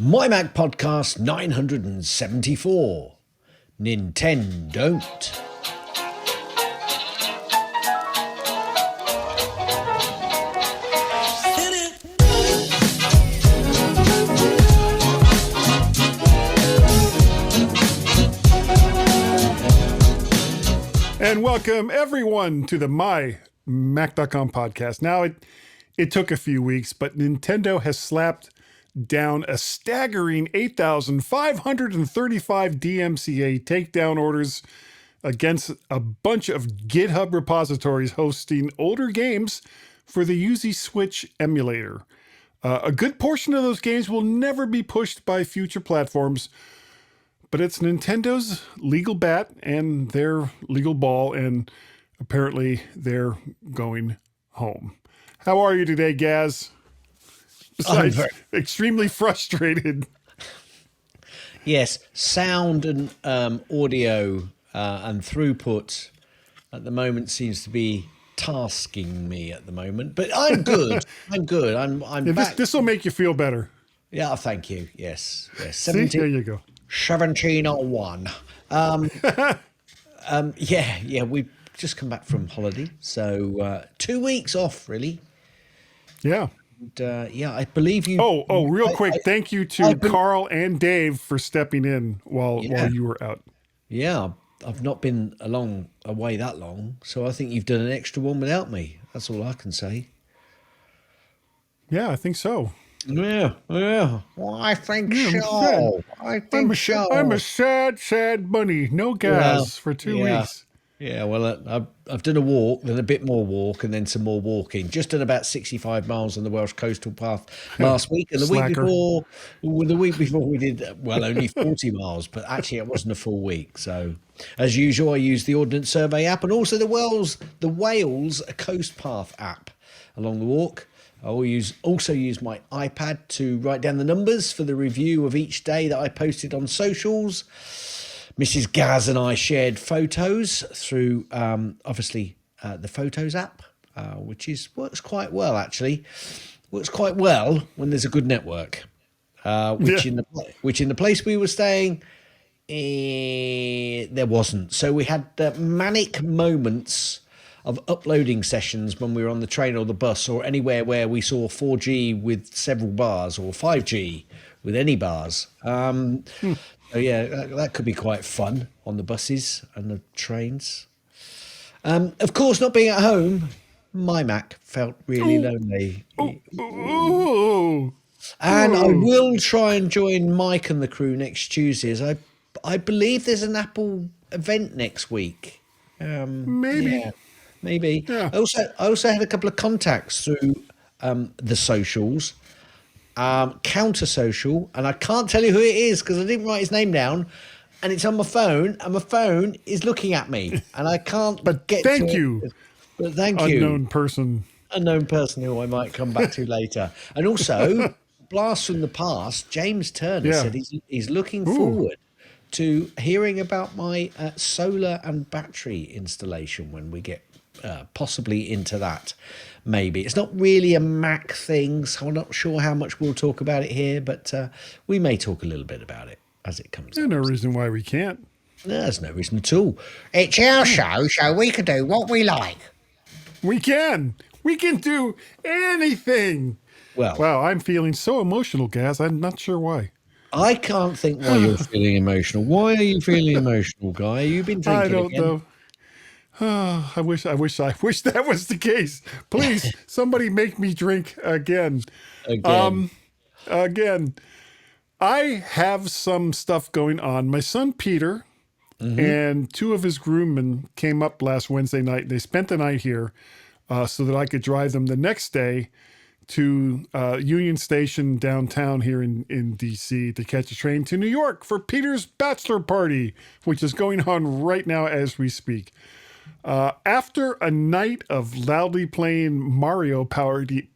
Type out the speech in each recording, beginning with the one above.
Mymac podcast 974. Nintendon't. And welcome everyone to the Mymac.com podcast. Now it took a few weeks, but Nintendo has slapped down a staggering 8,535 DMCA takedown orders against a bunch of Git Hub repositories hosting older games for the Yuzu Switch emulator. A good portion of those games will never be pushed by future platforms, but it's Nintendo's legal bat and their legal ball, and apparently they're going home. How are you today, Gaz? Besides, extremely frustrated. Yes, sound and audio and throughput at the moment seems to be tasking me at the moment, but I'm good. I'm good. I'm back. This will make you feel better. Yeah, thank you. Yes. See, there you go. 1701. Yeah, we've just come back from holiday, so 2 weeks off, really. Yeah. And, I believe you. Real quick. Thank you to Carl and Dave for stepping in while you were out. Yeah, I've not been away that long, so I think you've done an extra one without me. That's all I can say. Yeah, I think so. Yeah. Well, I think so. I'm a sad bunny. No gas for 2 weeks. Yeah, well, I've done a walk, then a bit more walk, and then some more walking. Just done about 65 miles on the Welsh Coastal Path last week, and the week before we did only 40 miles, but actually it wasn't a full week. So, as usual, I used the Ordnance Survey app and also the Wales Coast Path app along the walk. I also use my iPad to write down the numbers for the review of each day that I posted on socials. Mrs. Gaz and I shared photos through, obviously, the Photos app, which works quite well, actually. Works quite well when there's a good network, which in the place we were staying, there wasn't. So we had manic moments of uploading sessions when we were on the train or the bus or anywhere where we saw 4G with several bars or 5G with any bars. So yeah, that could be quite fun on the buses and the trains. Of course, not being at home, Mymac felt really lonely. And I will try and join Mike and the crew next Tuesday, as I believe there's an Apple event next week. Maybe. Yeah. I also had a couple of contacts through the socials. Counter Social, and I can't tell you who it is because I didn't write his name down, and it's on my phone, and my phone is looking at me, and I can't. But thank you. But thank you, unknown person who I might come back to later, and also blast from the past. James Turner said he's looking forward to hearing about my solar and battery installation when we get possibly into that. Maybe it's not really a Mac thing, so I'm not sure how much we'll talk about it here, but we may talk a little bit about it as it comes. There's no reason why we can't. There's no reason at all. It's our show, so we can do what we like. We can do anything. Well, wow, I'm feeling so emotional, Gaz. I'm not sure why. I can't think why you're feeling emotional. Why are you feeling emotional, Guy? You've been drinking I don't again? know. Oh, I wish that was the case. Please, somebody make me drink again. Again. I have some stuff going on. My son Peter and two of his groommen came up last Wednesday night. They spent the night here so that I could drive them the next day to Union Station downtown here in D.C. to catch a train to New York for Peter's bachelor party, which is going on right now as we speak. After a night of loudly playing Mario Party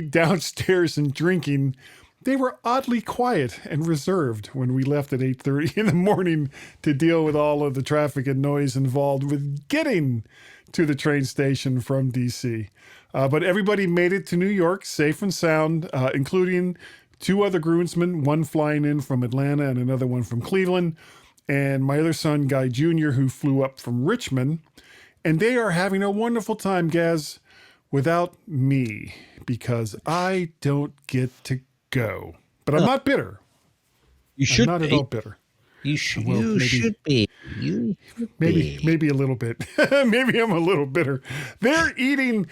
downstairs and drinking, They were oddly quiet and reserved when we left at 8:30 in the morning to deal with all of the traffic and noise involved with getting to the train station from DC. But everybody made it to New York safe and sound, including 2 other groomsmen, one flying in from Atlanta and another one from Cleveland, and my other son, Guy Jr., who flew up from Richmond. And they are having a wonderful time, Gaz, without me, because I don't get to go. But I'm not bitter. You should I'm not at all bitter. You should, you should be. You should be. Maybe a little bit. Maybe I'm a little bitter. They're eating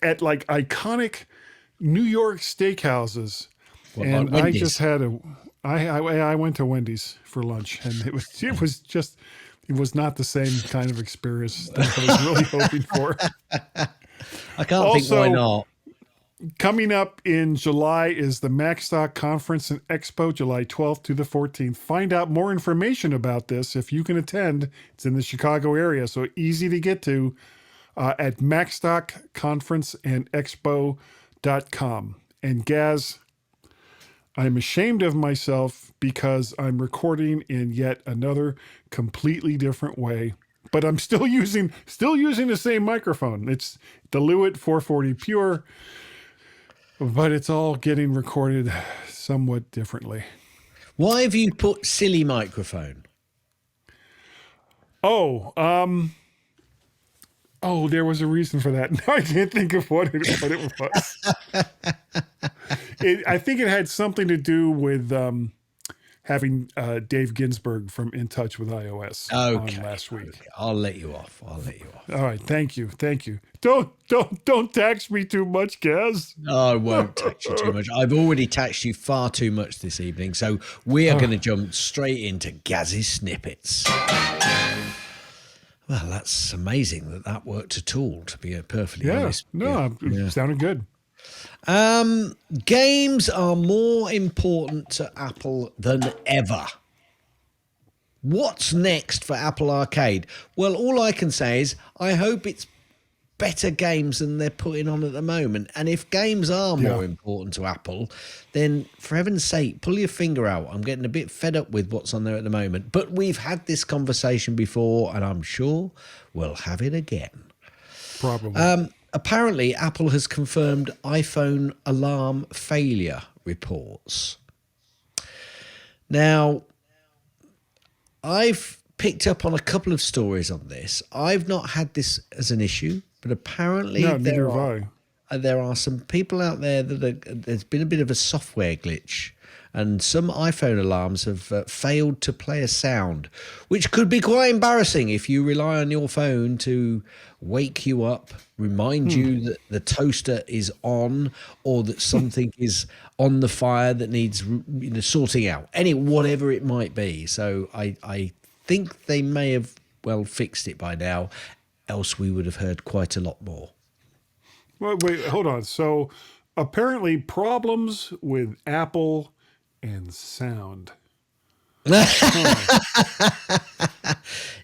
at like iconic New York steakhouses. What, and like I just had I went to Wendy's for lunch, and it was not the same kind of experience that I was really hoping for. I can't think why not. Coming up in July is the Macstock Conference and Expo, July 12th to the 14th. Find out more information about this if you can attend. It's in the Chicago area, so easy to get to at macstockconferenceandexpo.com. And Gaz, I'm ashamed of myself because I'm recording in yet another completely different way. But I'm still using the same microphone. It's the Lewitt 440 Pure. But it's all getting recorded somewhat differently. Why have you put silly microphone? There was a reason for that. Now I can't think of what it was. I think it had something to do with having Dave Ginsburg from In Touch with iOS on last week. Okay. I'll let you off. All right, thank you. Don't tax me too much, Gaz. I won't tax you too much. I've already taxed you far too much this evening, so we are going to jump straight into Gaz's snippets. Well, that's amazing that worked at all, to be perfectly honest. It sounded good. Games are more important to Apple than ever. What's next for Apple Arcade? Well, all I can say is I hope it's better games than they're putting on at the moment. And if games are more important to Apple, then for heaven's sake, pull your finger out. I'm getting a bit fed up with what's on there at the moment. But we've had this conversation before, and I'm sure we'll have it again. Probably. Apparently, Apple has confirmed iPhone alarm failure reports. Now, I've picked up on a couple of stories on this. I've not had this as an issue, but apparently there are some people out there there's been a bit of a software glitch, and some iPhone alarms have failed to play a sound, which could be quite embarrassing if you rely on your phone to wake you up, remind you that the toaster is on, or that something is on the fire that needs sorting out. Whatever it might be. So I think they may have fixed it by now, else we would have heard quite a lot more. Well, wait, hold on. So apparently problems with Apple and sound.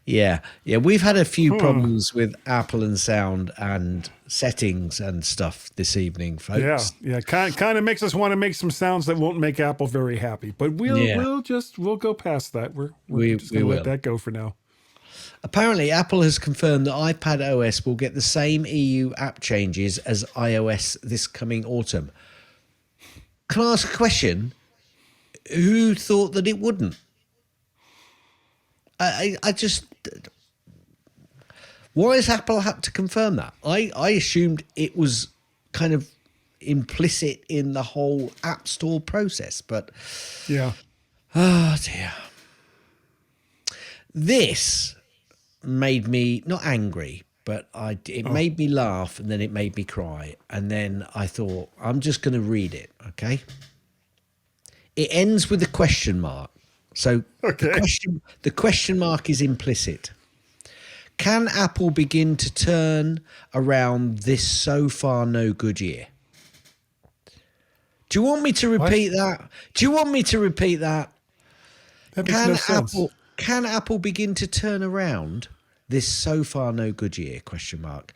Yeah, we've had a few problems with Apple and sound and settings and stuff this evening, folks. Yeah, kind of makes us want to make some sounds that won't make Apple very happy, but we'll go past that. We're just going to let that go for now. Apparently, Apple has confirmed that iPad OS will get the same EU app changes as iOS this coming autumn. Can I ask a question? Who thought that it wouldn't? I just... Why has Apple had to confirm that? I assumed it was kind of implicit in the whole App Store process, but... Yeah. Oh, dear. This made me not angry, but it made me laugh, and then it made me cry. And then I thought, I'm just going to read it, okay? It ends with a question mark. So the question mark is implicit. Can Apple begin to turn around this so far no good year? Do you want me to repeat that? That makes no sense. Can Apple begin to turn around this so far no good year? Question mark.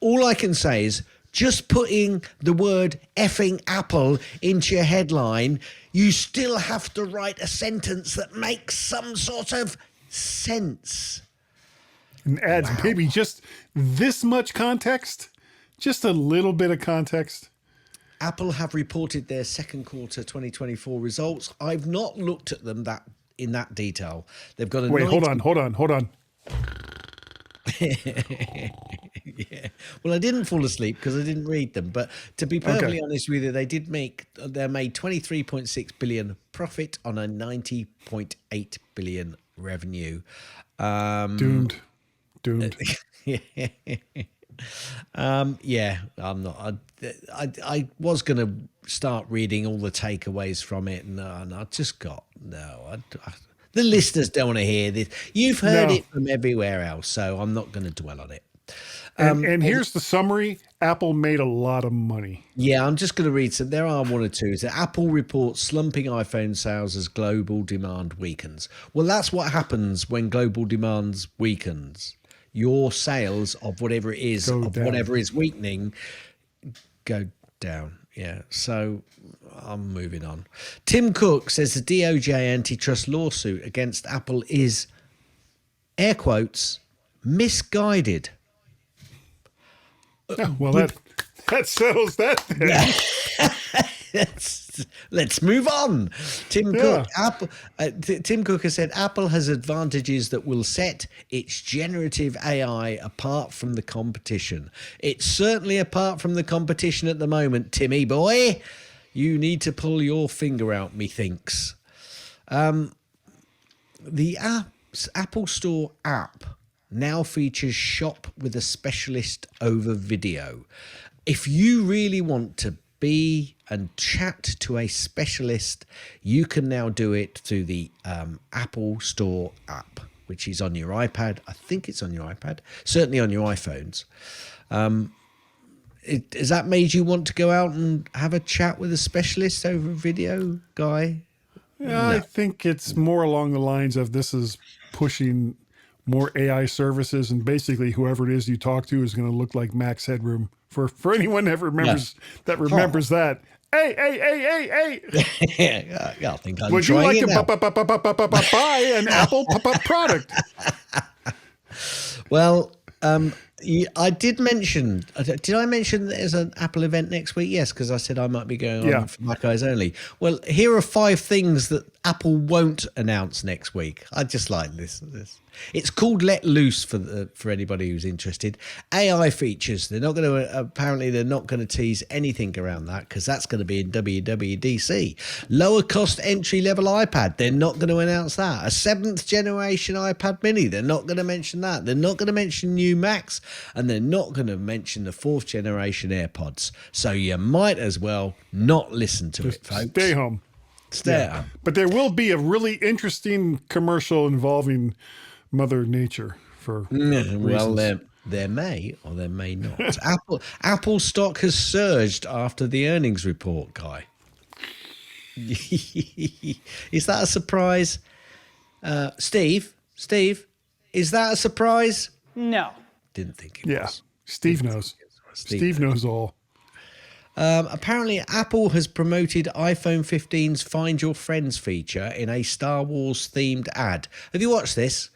All I can say is just putting the word effing Apple into your headline, you still have to write a sentence that makes some sort of sense. And adds maybe just this much context, just a little bit of context. Apple have reported their second quarter 2024 results. I've not looked at them in that detail. They've got a hold on. Yeah. Well, I didn't fall asleep because I didn't read them. But to be perfectly honest with you, they made 23.6 billion profit on a 90.8 billion revenue. Doomed. Yeah, I'm not. I was going to start reading all the takeaways from it, and I just got no. The listeners don't want to hear this. You've heard it from everywhere else, so I'm not going to dwell on it. And here's the summary. Apple made a lot of money. Yeah, I'm just going to read some. There are one or two. So Apple reports slumping iPhone sales as global demand weakens. Well, that's what happens when global demand weakens. Your sales of whatever it is, whatever is weakening, go down. Yeah, so I'm moving on. Tim Cook says the DOJ antitrust lawsuit against Apple is, air quotes, misguided. Well, that settles that thing. Let's move on. Tim Cook has said Apple has advantages that will set its generative AI apart from the competition. It's certainly apart from the competition at the moment, Timmy boy. You need to pull your finger out, methinks. The Apple Store app now features shop with a specialist over video. If you really want to be and chat to a specialist, you can now do it through the Apple Store app, which is on your iPad. I think it's on your iPad, certainly on your iPhones. Has that made you want to go out and have a chat with a specialist over video, Guy? Yeah, no. I think it's more along the lines of this is pushing more AI services, and basically whoever it is you talk to is going to look like Max Headroom. For anyone that remembers that. Hey. I think I'm Would you like to buy an Apple product? Well, I did mention. Did I mention that there's an Apple event next week? Yes, because I said I might be going on for Mac Eyes Only. Well, here are 5 things that Apple won't announce next week. I just like this. It's called Let Loose for anybody who's interested. AI features. They're not going to tease anything around that because that's going to be in WWDC. Lower cost entry level iPad. They're not going to announce that. A 7th generation iPad mini. They're not going to mention that. They're not going to mention new Macs, and they're not going to mention the 4th generation AirPods. So you might as well not listen to it, folks. Stay home. Stay at home. But there will be a really interesting commercial involving Mother Nature for well, there may or there may not. Apple stock has surged after the earnings report, Guy. Is that a surprise? Steve, is that a surprise? No. Didn't think it was. Steve knows. Steve knows all. Apparently, Apple has promoted iPhone 15's Find Your Friends feature in a Star Wars themed ad. Have you watched this?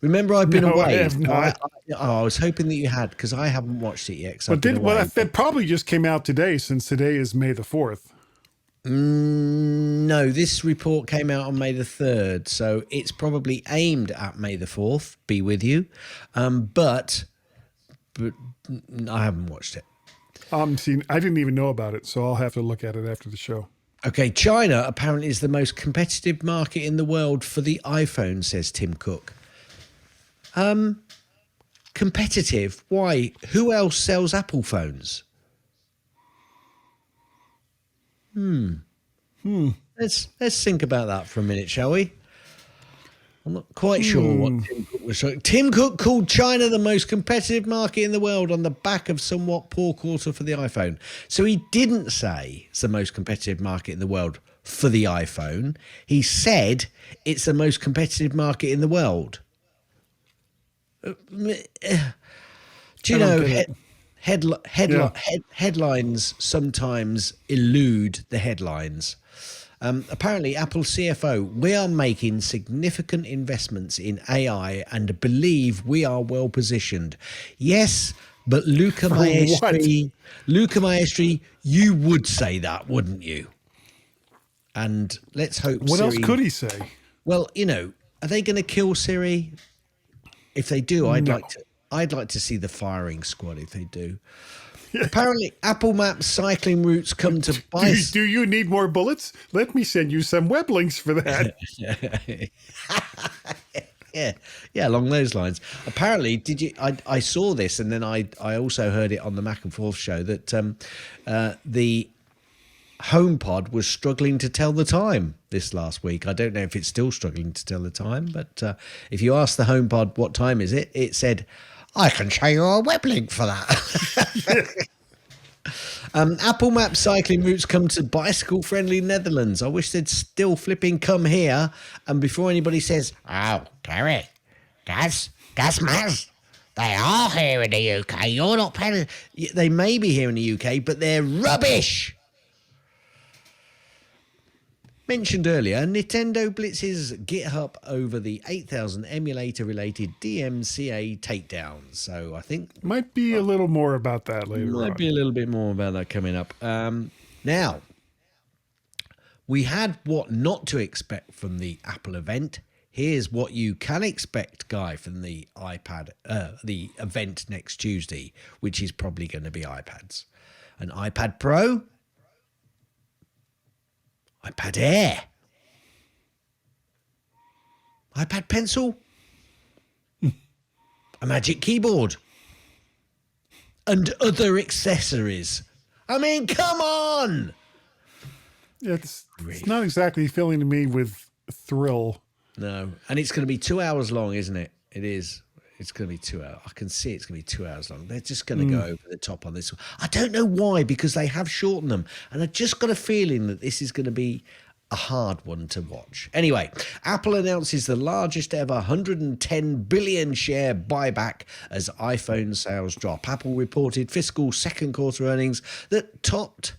Remember, I've been away. I have not. I was hoping that you had because I haven't watched it yet. But that probably just came out today, since today is May the 4th. No, this report came out on May the 3rd, so it's probably aimed at May the 4th. Be with you, but I haven't watched it. I didn't even know about it, so I'll have to look at it after the show. Okay, China apparently is the most competitive market in the world for the iPhone, says Tim Cook. Competitive? Why? Who else sells Apple phones? Let's think about that for a minute, shall we? I'm not quite sure what Tim Cook was saying. Tim Cook called China the most competitive market in the world on the back of somewhat poor quarter for the iPhone. So he didn't say it's the most competitive market in the world for the iPhone. He said it's the most competitive market in the world. Do you know Headlines sometimes elude the headlines. Apparently, Apple CFO, we are making significant investments in AI and believe we are well positioned. Yes, but Luca Maestri, you would say that, wouldn't you? And let's hope What Siri, else could he say? well, are they going to kill Siri? If they do, I'd like to see the firing squad if they do. Apparently, Apple Maps cycling routes come to Do you need more bullets? Let me send you some web links for that. yeah, along those lines. Apparently, I saw this, and then I also heard it on the Mac and Forth show that the HomePod was struggling to tell the time this last week. I don't know if it's still struggling to tell the time, but if you ask the HomePod what time is it, it said, I can show you a web link for that. Apple Maps cycling routes come to bicycle-friendly Netherlands. I wish they'd still flipping come here. And before anybody says, oh, Gary, Gaz, Maz, they are here in the UK. You're not paying. They may be here in the UK, but they're rubbish. Mentioned earlier, Nintendo blitzes Git Hub over the 8,000 emulator-related DMCA takedowns. So I think might be a little more about that later. Might be a little bit more about that coming up. Now, we had what not to expect from the Apple event. Here's what you can expect, Guy, from the the event next Tuesday, which is probably going to be iPads. An iPad Pro, iPad Air, iPad Pencil, a Magic Keyboard, and other accessories. I mean, come on! It's not exactly filling me with thrill. No, and it's going to be 2 hours long, isn't it? It is. It's going to be 2 hours. I can see it's going to be 2 hours long. They're just going to go over the top on this one. I don't know why, because they have shortened them. And I just got a feeling that this is going to be a hard one to watch. Anyway, Apple announces the largest ever 110 billion share buyback as iPhone sales drop. Apple reported fiscal second quarter earnings that topped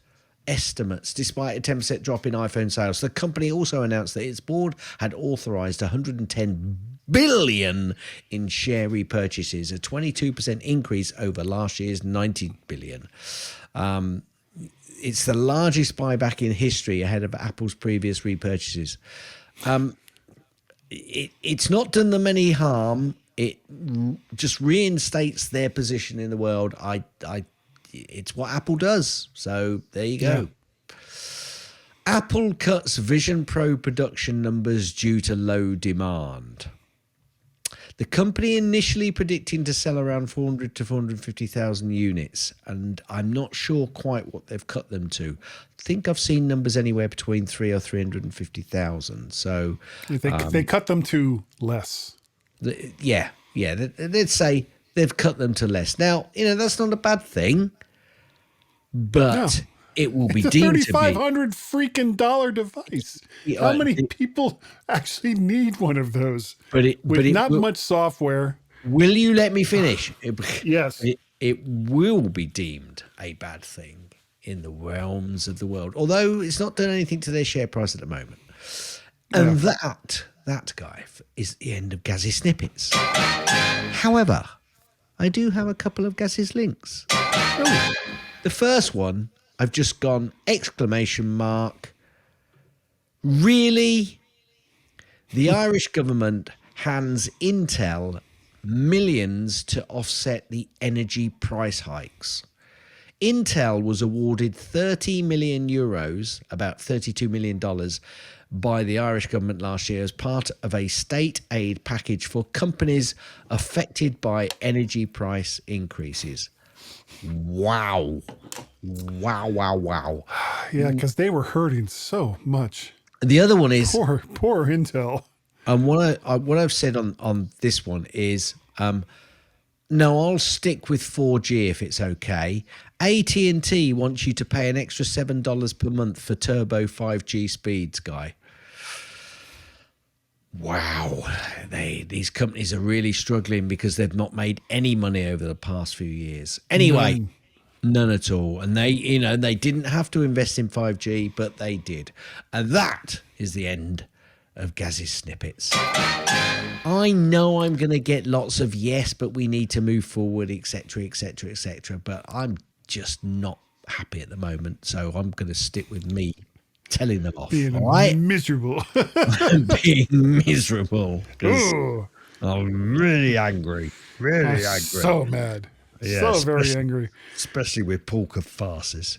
estimates despite a 10% drop in iPhone sales. The company also announced that its board had authorized 110 billion in share repurchases, a 22% increase over last year's 90 billion. It's the largest buyback in history ahead of Apple's previous repurchases. It's not done them any harm. It just reinstates their position in the world. It's what Apple does. So there you go. Yeah. Apple cuts Vision Pro production numbers due to low demand. The company initially predicting to sell around 400 to 450,000 units, and I'm not sure quite what they've cut them to. I think I've seen numbers anywhere between 300 or 350,000. So they cut them to less. Yeah. They'd say they've cut them to less. Now, that's not a bad thing, but it will be deemed to be $3,500 freaking dollar device. How many people actually need one of those? With not much software. Will you let me finish? Yes. It will be deemed a bad thing in the realms of the world, although it's not done anything to their share price at the moment. And that, guy, is the end of Gazzy Snippets. However, I do have a couple of Gazzy's links. Oh. The first one, I've just gone ! Really? The Irish government hands Intel millions to offset the energy price hikes. Intel was awarded 30 million euros, about $32 million, by the Irish government last year as part of a state aid package for companies affected by energy price increases. Wow. Yeah, because they were hurting so much. The other one is poor Intel. And what I've said on this one is, no, I'll stick with 4G if it's okay. AT&T wants you to pay an extra $7 per month for turbo 5G speeds, Guy. Wow, these companies are really struggling because they've not made any money over the past few years. Anyway, none at all. And they didn't have to invest in 5G, but they did. And that is the end of Gaz's snippets. I know I'm going to get lots of yes, but we need to move forward, etc., etc., etc. But I'm just not happy at the moment, so I'm going to stick with me telling them off. Being all right? miserable. Being miserable. I'm really angry. Really angry. So mad. Yeah, so very angry. Especially with pork of farces.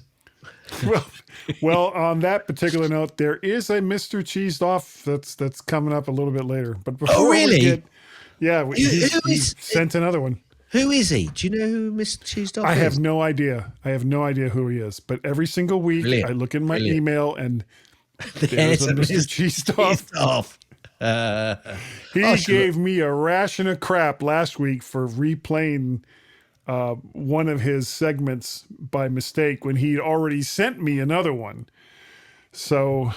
Well, on that particular note, there is a Mr. Cheesed Off that's coming up a little bit later. But before really? He sent another one. Who is he? Do you know who Mr. Cheesed Off is? I have no idea. I have no idea who he is. But every single week, I look in my email and there's a Mr. Cheesed Off. He gave me a ration of crap last week for replaying one of his segments by mistake when he'd already sent me another one. So,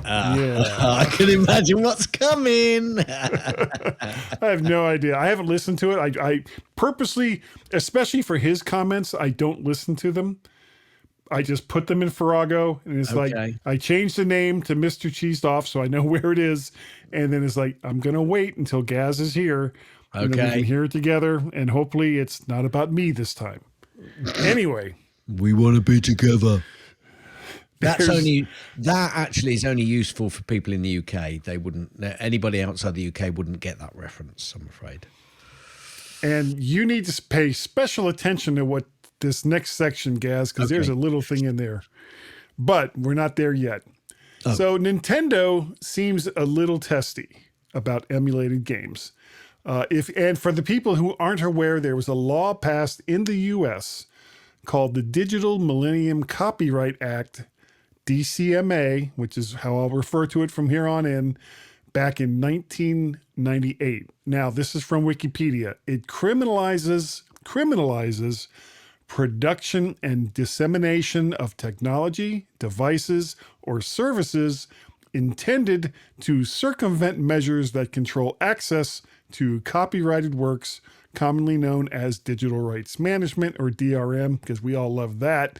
I can imagine what's coming. I have no idea. I haven't listened to it. I purposely, especially for his comments, I don't listen to them. I just put them in Farrago, and it's like, I changed the name to Mr. Cheesed Off so I know where it is. And then it's like, I'm going to wait until Gaz is here. And then we can hear it together, and hopefully it's not about me this time. Anyway. We want to be together. That actually is only useful for people in the UK. They wouldn't, anybody outside the UK wouldn't get that reference, I'm afraid. And you need to pay special attention to what this next section, Gaz, because there's a little thing in there. But we're not there yet. Oh. So Nintendo seems a little testy about emulated games. And for the people who aren't aware, there was a law passed in the U.S. called the Digital Millennium Copyright Act, DCMA, which is how I'll refer to it from here on in, back in 1998. Now, this is from Wikipedia. It criminalizes production and dissemination of technology, devices, or services intended to circumvent measures that control access to copyrighted works, commonly known as digital rights management, or DRM, because we all love that.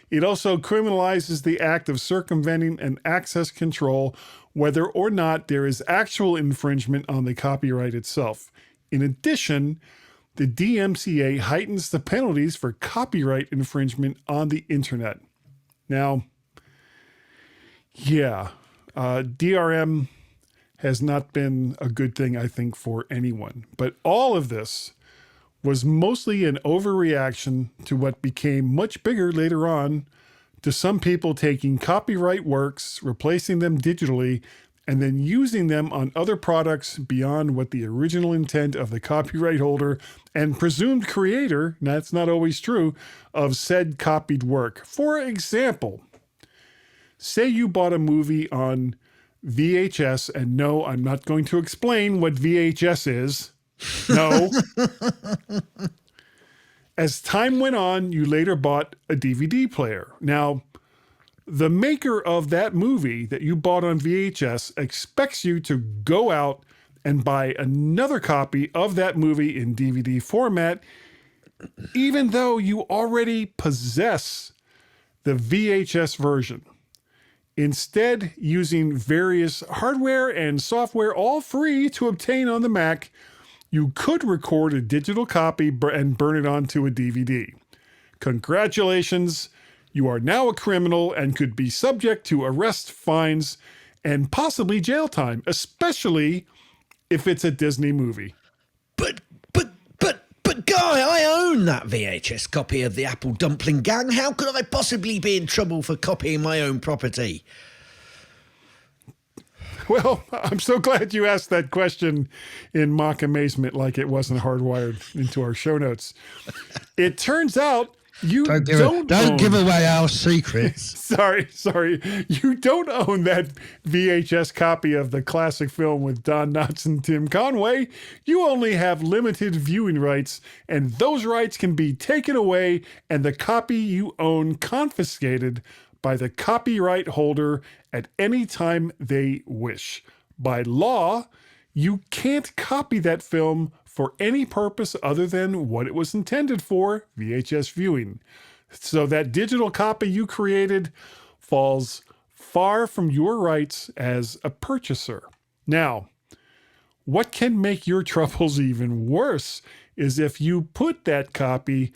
It also criminalizes the act of circumventing an access control, whether or not there is actual infringement on the copyright itself. In addition, the DMCA heightens the penalties for copyright infringement on the internet. Now, DRM has not been a good thing, I think, for anyone. But all of this was mostly an overreaction to what became much bigger later on, to some people taking copyright works, replacing them digitally, and then using them on other products beyond what the original intent of the copyright holder and presumed creator, that's not always true, of said copied work. For example, say you bought a movie on VHS, and no, I'm not going to explain what VHS is. No. As time went on, you later bought a DVD player. Now, the maker of that movie that you bought on VHS expects you to go out and buy another copy of that movie in DVD format, even though you already possess the VHS version. Instead, using various hardware and software, all free to obtain on the Mac, you could record a digital copy and burn it onto a DVD. Congratulations, you are now a criminal and could be subject to arrest, fines, and possibly jail time, especially if it's a Disney movie. But Guy, I own that VHS copy of the Apple Dumpling Gang. How could I possibly be in trouble for copying my own property? Well, I'm so glad you asked that question in mock amazement, like it wasn't hardwired into our show notes. It turns out you don't give away our secrets. Sorry. You don't own that VHS copy of the classic film with Don Knotts and Tim Conway. You only have limited viewing rights, and those rights can be taken away and the copy you own confiscated by the copyright holder at any time they wish. By law, you can't copy that film for any purpose other than what it was intended for, VHS viewing. So that digital copy you created falls far from your rights as a purchaser. Now, what can make your troubles even worse is if you put that copy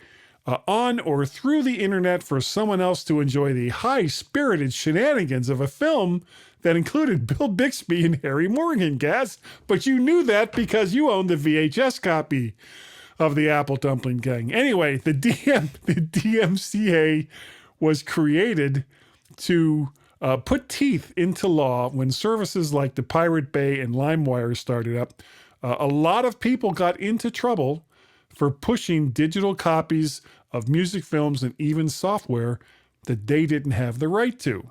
on or through the internet for someone else to enjoy the high-spirited shenanigans of a film that included Bill Bixby and Harry Morgan, Gaz. But you knew that because you owned the VHS copy of the Apple Dumpling Gang. Anyway, the DMCA was created to put teeth into law when services like the Pirate Bay and LimeWire started up. A lot of people got into trouble for pushing digital copies of music, films, and even software that they didn't have the right to.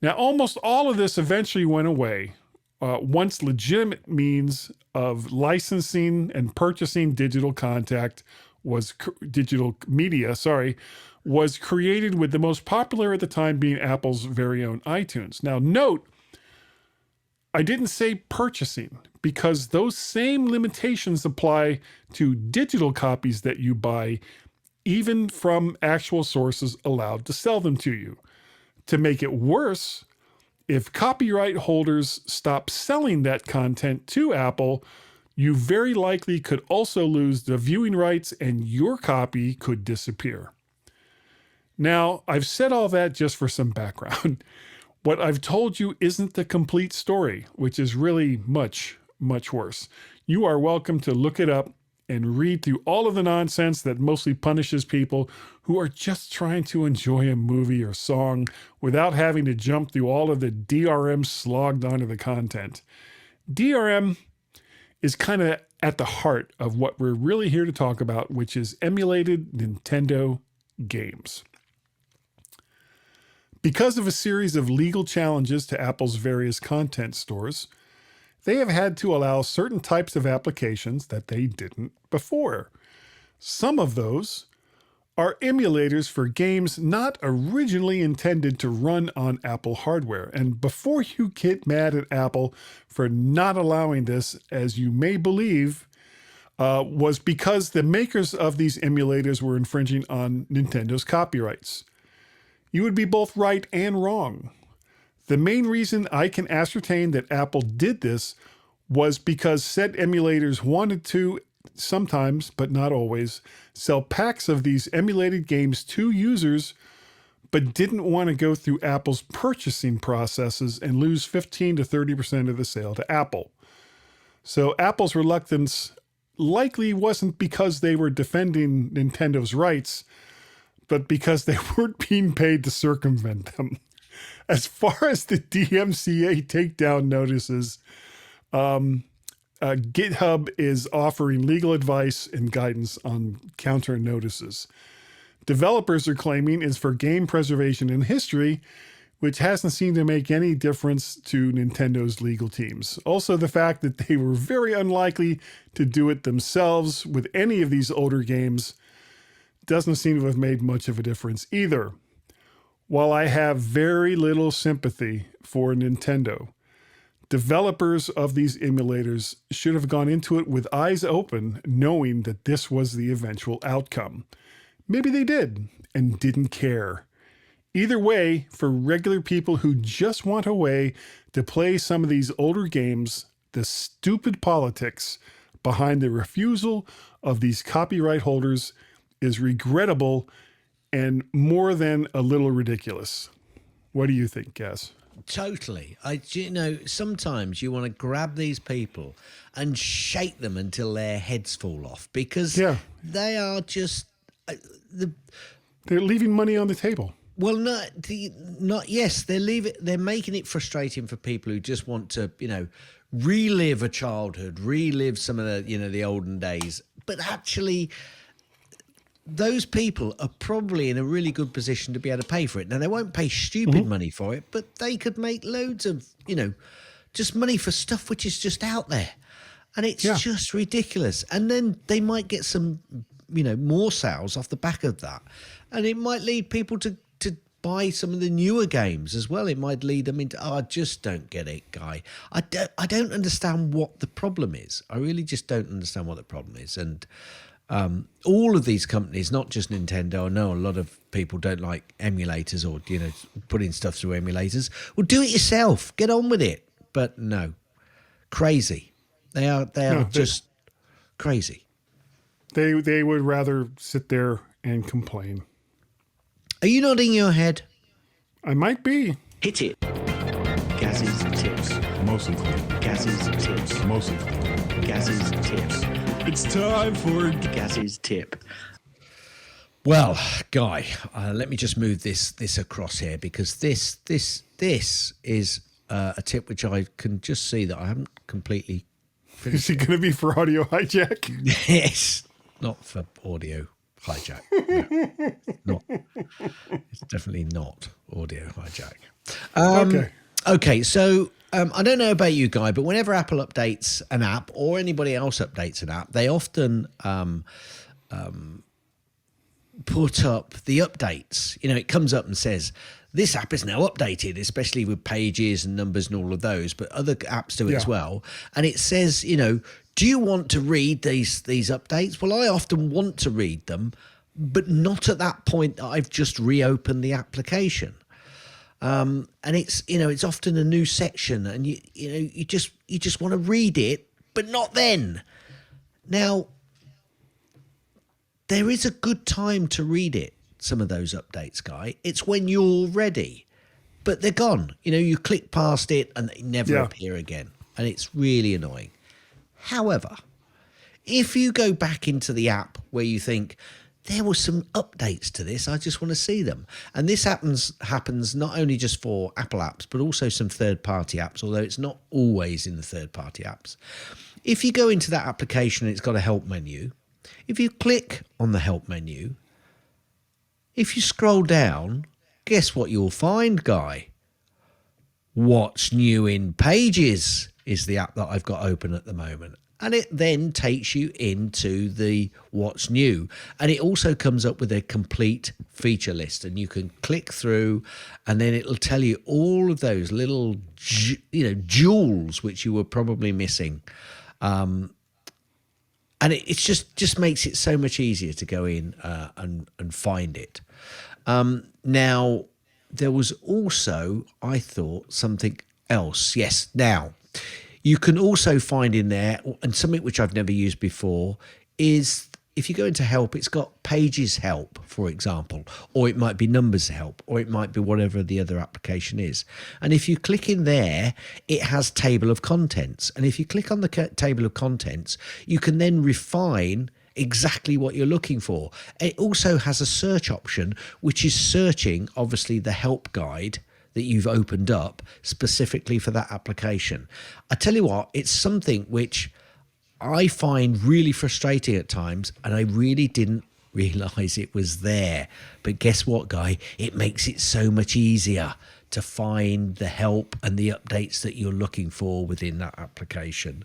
Now, almost all of this eventually went away once legitimate means of licensing and purchasing digital media was created, with the most popular at the time being Apple's very own iTunes. Now, note, I didn't say purchasing because those same limitations apply to digital copies that you buy, even from actual sources allowed to sell them to you. To make it worse, if copyright holders stop selling that content to Apple, you very likely could also lose the viewing rights and your copy could disappear. Now, I've said all that just for some background. What I've told you isn't the complete story, which is really much, much worse. You are welcome to look it up and read through all of the nonsense that mostly punishes people who are just trying to enjoy a movie or song without having to jump through all of the DRM slogged onto the content. DRM is kind of at the heart of what we're really here to talk about, which is emulated Nintendo games. Because of a series of legal challenges to Apple's various content stores, they have had to allow certain types of applications that they didn't before. Some of those are emulators for games not originally intended to run on Apple hardware. And before you get mad at Apple for not allowing this, as you may believe, was because the makers of these emulators were infringing on Nintendo's copyrights. You would be both right and wrong. The main reason I can ascertain that Apple did this was because said emulators wanted to, sometimes, but not always, sell packs of these emulated games to users, but didn't want to go through Apple's purchasing processes and lose 15 to 30% of the sale to Apple. So Apple's reluctance likely wasn't because they were defending Nintendo's rights, but because they weren't being paid to circumvent them. As far as the DMCA takedown notices, Git Hub is offering legal advice and guidance on counter notices. Developers are claiming it's for game preservation and history, which hasn't seemed to make any difference to Nintendo's legal teams. Also, the fact that they were very unlikely to do it themselves with any of these older games doesn't seem to have made much of a difference either. While I have very little sympathy for Nintendo, developers of these emulators should have gone into it with eyes open, knowing that this was the eventual outcome. Maybe they did and didn't care. Either way, for regular people who just want a way to play some of these older games, the stupid politics behind the refusal of these copyright holders is regrettable and more than a little ridiculous. What do you think, Gaz? Totally. Sometimes you want to grab these people and shake them until their heads fall off because they are just they're leaving money on the table. Well, they're making it frustrating for people who just want to, relive a childhood, relive some of the olden days. But actually, those people are probably in a really good position to be able to pay for it. Now, they won't pay stupid money for it, but they could make loads of, just money for stuff which is just out there. And it's just ridiculous. And then they might get some, more sales off the back of that. And it might lead people to buy some of the newer games as well. It might lead them into, I just don't get it, guy. I don't understand what the problem is. I really just don't understand what the problem is. And all of these companies, not just Nintendo, I know a lot of people don't like emulators or, putting stuff through emulators. Well, do it yourself. Get on with it. But no, crazy. They are just crazy. They would rather sit there and complain. Are you nodding your head? I might be. Hit it. Gaz's tips. Mostly. Gaz's tips. Mostly. Gaz's tips. It's time for Gaz's tip. Well, Guy, let me just move this across here, because this is a tip which I can just see that I haven't completely Is it going to be for audio hijack? Yes, not for audio hijack. No, it's definitely not audio hijack. Okay. So I don't know about you, Guy, but whenever Apple updates an app or anybody else updates an app, they often put up the updates. It comes up and says, this app is now updated, especially with pages and numbers and all of those, but other apps do it as well. And it says, do you want to read these updates? Well, I often want to read them, but not at that point that I've just reopened the application. And it's often a new section, and you just want to read it, but not then. Now, there is a good time to read it, some of those updates, Guy. It's when you're ready, but they're gone. You click past it and they never appear again, and it's really annoying. However, if you go back into the app where you think, there were some updates to this, I just want to see them. And this happens not only just for Apple apps, but also some third-party apps, although it's not always in the third-party apps. If you go into that application and it's got a help menu, if you click on the help menu, if you scroll down, guess what you'll find, Guy? What's New in Pages is the app that I've got open at the moment. And it then takes you into the What's New. And it also comes up with a complete feature list. And you can click through, and then it'll tell you all of those little, jewels which you were probably missing. And it just makes it so much easier to go in and find it. Now, there was also, I thought, something else. Yes, now, you can also find in there, and something which I've never used before, is if you go into help, it's got pages help, for example, or it might be numbers help, or it might be whatever the other application is. And if you click in there, it has table of contents. And if you click on the table of contents, you can then refine exactly what you're looking for. It also has a search option, which is searching, obviously, the help guide that you've opened up specifically for that application. I tell you what, it's something which I find really frustrating at times, and I really didn't realize it was there. But guess what, Guy? It makes it so much easier to find the help and the updates that you're looking for within that application.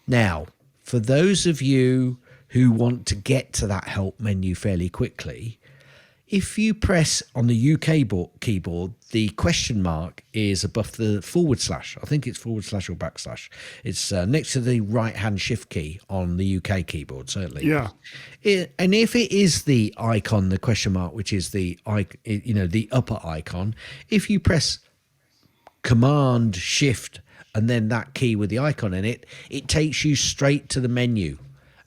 Now, for those of you who want to get to that help menu fairly quickly, if you press on the UK keyboard, the question mark is above the /. I think it's / or /. It's next to the right-hand shift key on the UK keyboard, certainly. Yeah. And if it is the icon, the question mark, which is the upper icon, if you press Command Shift and then that key with the icon in it, it takes you straight to the menu.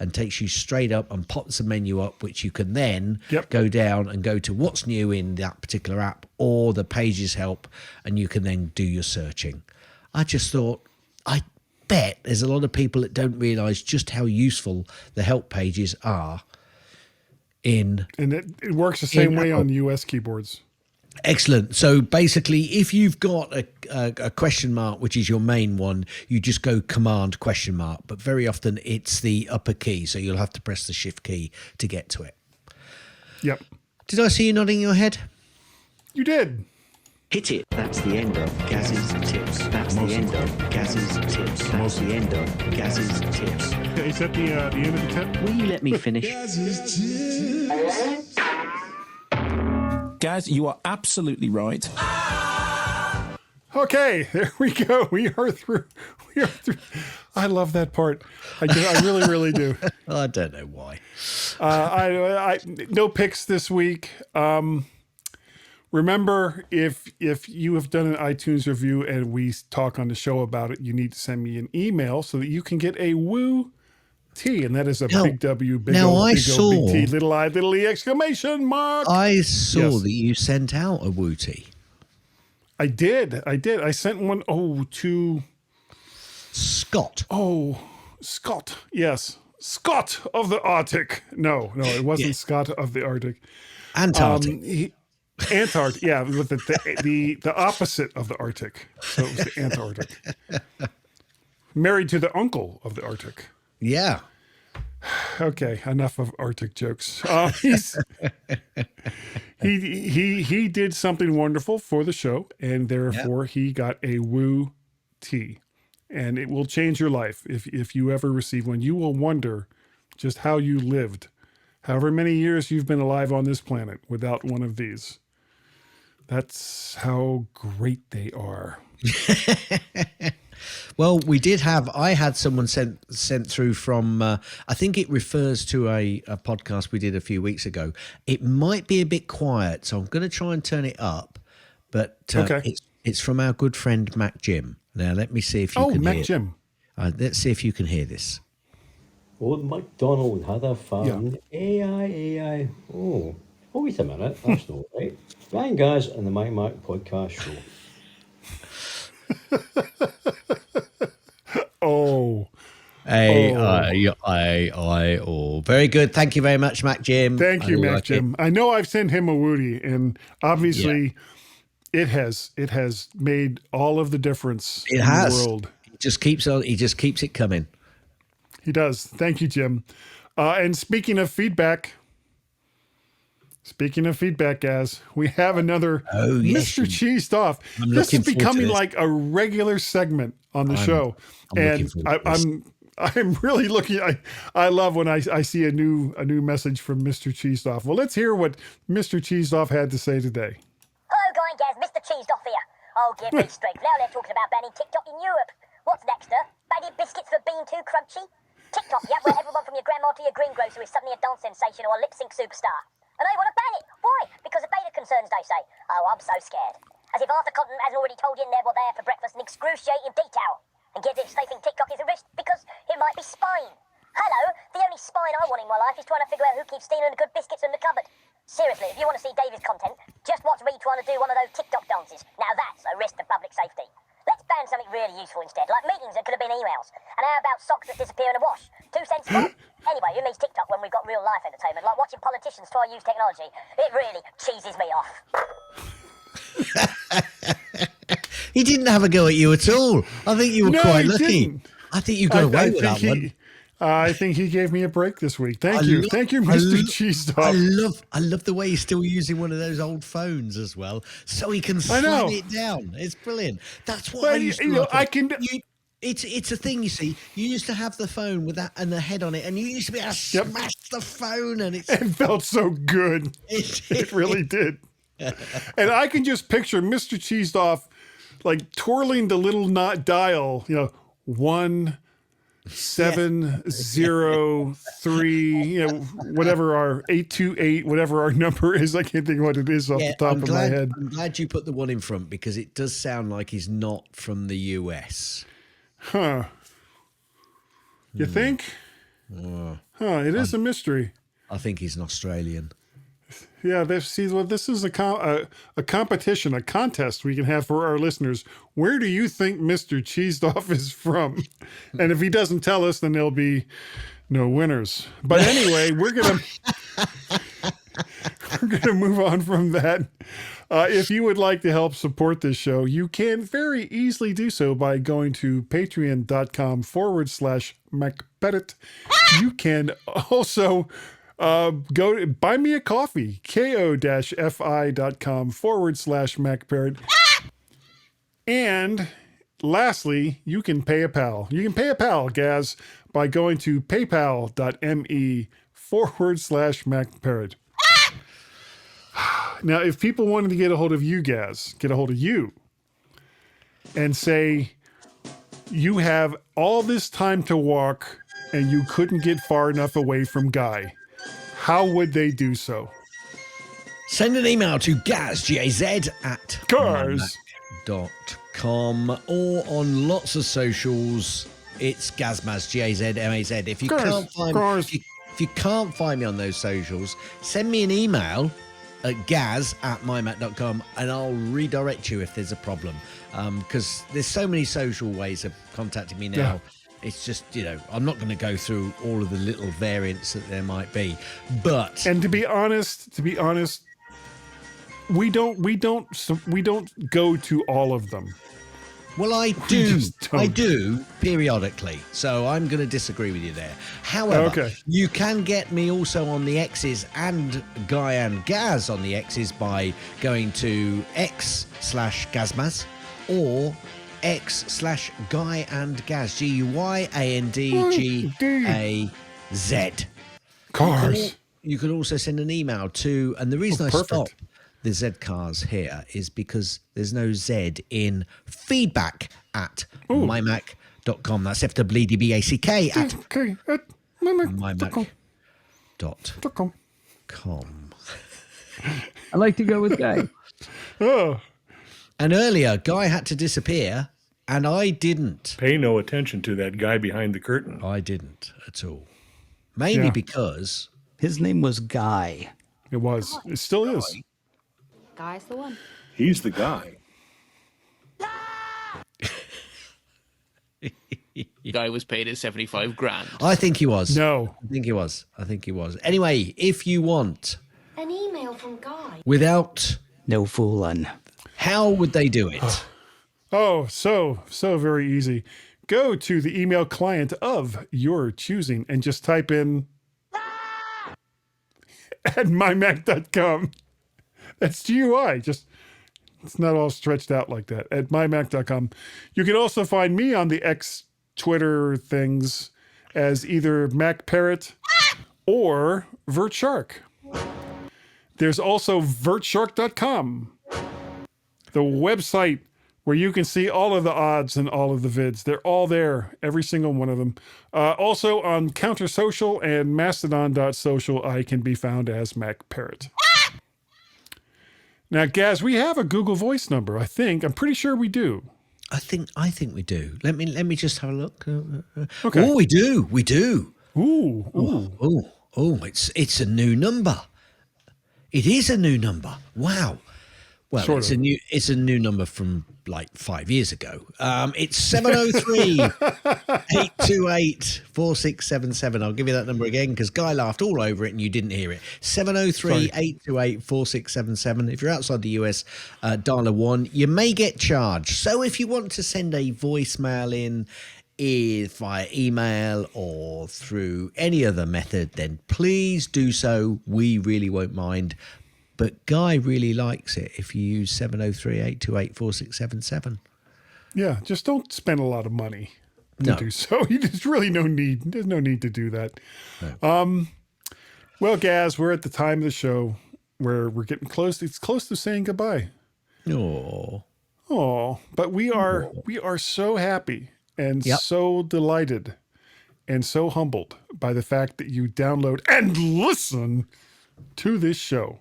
And takes you straight up and pops the menu up, which you can then go down and go to what's new in that particular app or the pages help, and you can then do your searching. I just thought, I bet there's a lot of people that don't realise just how useful the help pages are in. And it works the same way on US keyboards. Excellent. So basically, if you've got a question mark, which is your main one, you just go Command question mark. But very often it's the upper key, so you'll have to press the Shift key to get to it. Yep. Did I see you nodding your head? You did. Hit it. That's the end of Gaz's tips. That's the end of Gaz's tips. That's the end of Gaz's tips. Is that the end of the tip? Will you let me finish? Gaz, you are absolutely right. Okay, there we go. We are through. I love that part. I really, really do. I don't know why. I no picks this week. Remember, if you have done an iTunes review and we talk on the show about it, you need to send me an email so that you can get a woo T, and that is a big W, big O, big O, big T, little I, little E, exclamation mark. I saw that you sent out a woo T. I did. I sent one to Scott. Oh, Scott. Yes. Scott of the Arctic. No, it wasn't Scott of the Arctic. Antarctic. Antarctic, yeah, with the opposite of the Arctic. So it was the Antarctic. Married to the uncle of the Arctic. Yeah. Okay, enough of Arctic jokes. He did something wonderful for the show, and therefore he got a woo T. And it will change your life if you ever receive one. You will wonder just how you lived, however many years you've been alive on this planet without one of these. That's how great they are. Well, I had someone sent through from, I think it refers to a podcast we did a few weeks ago. It might be a bit quiet, so I'm going to try and turn it up, but it's from our good friend Mac Jim. Now, let me see if you can hear it. Oh, Mac Jim. Let's see if you can hear this. Old MacDonald had a farm. AI. Oh, wait a minute. That's not right. Ryan Gaz and the Mymac podcast show. Very good. Thank you very much, Mac Jim. Thank you, Mac Jim. I know I've sent him a woody, and obviously it has made all of the difference in the world. He just keeps it coming. He does. Thank you, Jim. And speaking of feedback, Gaz, we have another Mr. Cheesed Off. This is becoming like a regular segment on the show. I'm really looking. I love when I see a new message from Mr. Cheesed Off. Well, let's hear what Mr. Cheesed Off had to say today. Hello, Guy and Gaz, Mr. Cheesed Off here. Oh, give me strength. Now they're talking about banning TikTok in Europe. What's next, Banning biscuits for being too crunchy? TikTok, where everyone from your grandma to your greengrocer is suddenly a dance sensation or a lip sync superstar. And they want to ban it. Why? Because of beta concerns, they say. Oh, I'm so scared. As if half the continent hasn't already told you in there what they have for breakfast in excruciating detail. And get this, they think TikTok is a risk because it might be spying. Hello, the only spying I want in my life is trying to figure out who keeps stealing the good biscuits from the cupboard. Seriously, if you want to see David's content, just watch me trying to do one of those TikTok dances. Now that's a risk to public safety. Let's ban something really useful instead, like meetings that could have been emails. And how about socks that disappear in a wash? 2 cents more? Anyway, who needs TikTok when we've got real life entertainment, like watching politicians try to use technology? It really cheeses me off. He didn't have a go at you at all. I think you were quite lucky. Didn't. I think you got away with that one. I think he gave me a break this week. Thank you, Mr. Cheesed Off. I love the way he's still using one of those old phones as well, so he can slam it down. It's brilliant. That's what I used to like. It's a thing, you see. You used to have the phone with that and the head on it, and you used to be able to smash the phone, and it felt so good. It really did. And I can just picture Mr. Cheesed Off like twirling the little dial, 1703, whatever our 828, whatever our number is. I can't think of what it is off the top of my head. I'm glad you put the one in front because it does sound like he's not from the US. Huh. You think? It is a mystery. I think he's an Australian. Yeah, this is a competition, a contest we can have for our listeners. Where do you think Mr. Cheesed Off is from? And if he doesn't tell us, then there'll be no winners. But anyway, we're gonna move on from that. If you would like to help support this show, you can very easily do so by going to patreon.com/Macparrot. You can also go to buy me a coffee, ko-fi.com/Macparrot. And lastly, you can pay a pal. You can pay a pal, Gaz, by going to paypal.me/Macparrot. Now, if people wanted to get a hold of you, Gaz, get a hold of you and say you have all this time to walk and you couldn't get far enough away from Guy, how would they do so? Send an email to gaz, at Cars. mymac.com or on lots of socials. It's Gazmaz, G-A-Z-M-A-Z. If you can't find me on those socials, send me an email at gaz@mymac.com and I'll redirect you if there's a problem. Because there's so many social ways of contacting me now. Yeah. It's just, I'm not going to go through all of the little variants that there might be. But And to be honest, we don't go to all of them. well, I do periodically. So I'm going to disagree with you there. However, you can get me also on the X's and Guy and Gaz on the X's by going to x/Gazmaz or x/Guy and Gaz, GUYANDGAZ. Cars. You could also send an email to, and the reason I stopped the Z cars here is because there's no Z in feedback at mymac.com. That's FWDBACK at mymac.com. I like to go with Guy. Oh. And earlier, Guy had to disappear, and I didn't. Pay no attention to that guy behind the curtain. I didn't at all. Mainly because his name was Guy. It was. It still is. Guy's the one. He's the guy. Guy was paid his 75 grand. I think he was. No. I think he was. Anyway, if you want An email from Guy. without No fooling. how would they do it? Oh, so very easy. Go to the email client of your choosing and just type in at mymac.com. That's GUI. Just, it's not all stretched out like that. At mymac.com. You can also find me on the X Twitter things as either Macparrot or VertShark. There's also vertshark.com, the website where you can see all of the odds and all of the vids. They're all there, every single one of them. Also on Counter.social and Mastodon.social, I can be found as Macparrot. Now, Gaz, we have a Google Voice number, I think. I'm pretty sure we do. I think we do. Let me just have a look. Okay. Oh, we do. Ooh. It's a new number. It is a new number. Wow. Well, Sort of. it's a new number from like 5 years ago. It's 703-828-4677. I'll give you that number again because Guy laughed all over it and you didn't hear it. 703-828-4677. If you're outside the US, dial a 1. You may get charged. So if you want to send a voicemail in via email or through any other method, then please do so. We really won't mind. But Guy really likes it if you use 703-828-4677. Yeah, just don't spend a lot of money to do so. There's really no need. There's no need to do that. No. Well, Gaz, we're at the time of the show where we're getting close. It's close to saying goodbye. Oh, but we are so happy and so delighted and so humbled by the fact that you download and listen to this show.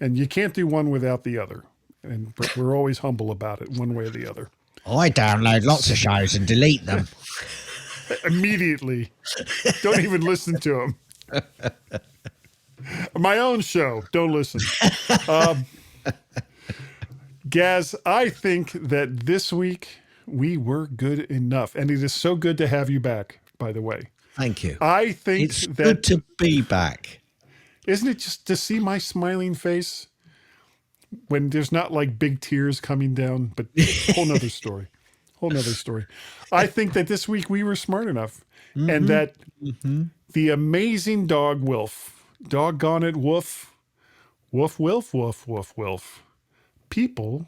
And you can't do one without the other. And we're always humble about it, one way or the other. I download lots of shows and delete them. Immediately. Don't even listen to them. My own show. Don't listen. Gaz, I think that this week we were good enough. And it is so good to have you back, by the way. thank you. I think It's that... good to be back. Isn't it just to see my smiling face when there's not like big tears coming down? But whole nother story. I think that this week we were smart enough and that the amazing dog Wilf, doggone it, Woof, people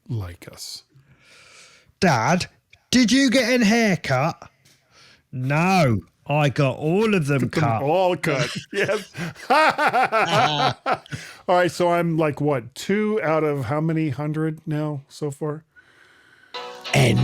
like us. Dad, did you get a haircut? No. I got all of them cut. All cut. Yes. All right. So I'm like, what, 2 out of how many 100 now so far? End.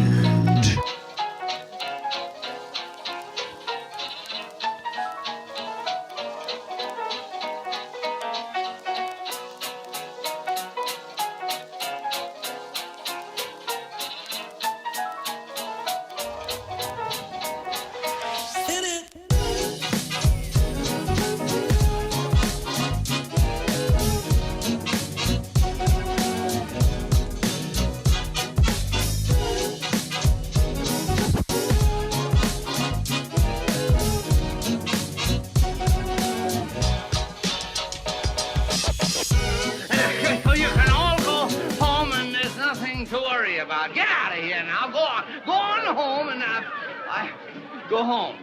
You can all go home and there's nothing to worry about. Get out of here now. Go on. Go on home and go home.